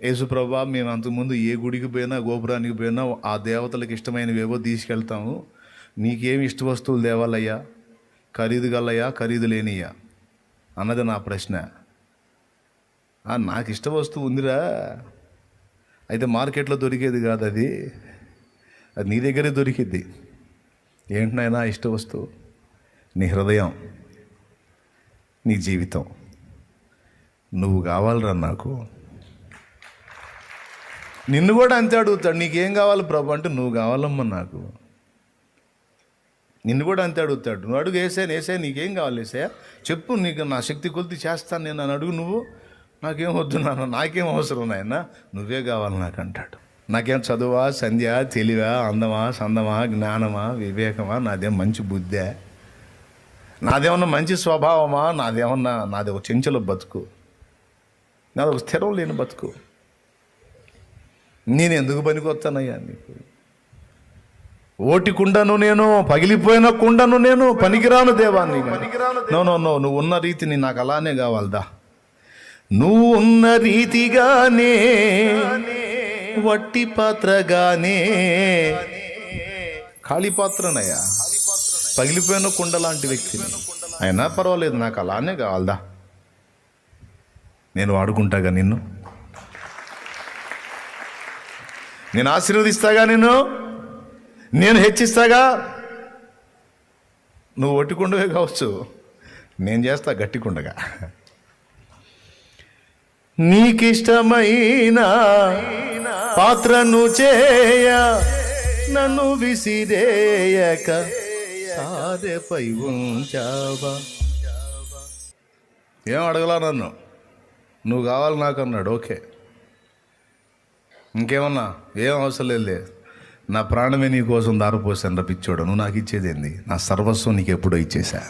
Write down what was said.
యేసుప్రభా, మేము అంతకుముందు ఏ గుడికి పోయినా గోపురానికి పోయినా ఆ దేవతలకు ఇష్టమైనవేవో తీసుకెళ్తాము, నీకేమి ఇష్ట వస్తువులు తేవాలయ్యా, ఖరీదు గలయ్యా ఖరీదు లేనియ్యా అన్నది నా ప్రశ్న. నాకు ఇష్ట వస్తువు ఉందిరా, అయితే మార్కెట్లో దొరికేది కాదు, అది నీ దగ్గరే దొరికిద్ది. ఏంటనైనా ఇష్ట వస్తువు? నీ హృదయం, నీ జీవితం. నువ్వు కావాలరా నాకు. నిన్ను కూడా అంతే అడుగుతాడు, నీకేం కావాలి ప్రభు అంటే నువ్వు కావాలమ్మా నాకు. నిన్ను కూడా అంతే అడుగుతాడు. నువ్వు అడుగు, ఏసే నీకేం కావాలి ఏసయ్యా చెప్పు, నీకు నా శక్తి కొలిది చేస్తాను నేను అని అడుగు. నువ్వు నాకేం వద్దు నాన్న, నాకేం అవసరం నాయన, నువ్వే కావాలి నాకు అంటాడు. నాకేం చదువా, సంధ్య, తెలివా, అందమా, సందమా, జ్ఞానమా, వివేకమా, నాదేం మంచి బుద్ధే, నాదేమన్నా మంచి స్వభావమా, నాది ఒక చెంచల బతుకు, నాది ఒక స్థిరం లేని బతుకు. నేను ఎందుకు పనికొస్తానయ్యా నీకు? ఓటి కుండను నేను, పగిలిపోయిన కుండను నేను, పనికిరాను దేవాన్ని. నో, నువ్వు ఉన్న రీతిని నాకు అలానే కావాలదా. నువ్వు ఉన్న రీతిగానే, వట్టి పాత్రగానే, ఖాళీ పాత్రనయ్యా, పగిలిపోయిన కుండ లాంటి వ్యక్తిని. అయినా పర్వాలేదు, నాకు అలానే కావాలదా. నేను వాడుకుంటాగా నిన్ను, నేను ఆశీర్వదిస్తాగా, నేను హెచ్చిస్తాగా. నువ్వు ఒట్టికుండవే కావచ్చు, నేను చేస్తా గట్టికుండగా. నీకిష్టమైన పాత్రను చేయ, నన్ను విసిరేయక సారెపై ఉంచావా. ఏం అడగలా నన్ను, నువ్వు కావాలి నాకు అన్నాడు. ఓకే, ఇంకేమన్నా ఏం అవసరం లేదు. నా ప్రాణమే నీ కోసం దారిపోసాను రా పిచ్చోడు, నువ్వు నాకు ఇచ్చేదేంది? నా సర్వస్వం నీకు ఎప్పుడో ఇచ్చేసా.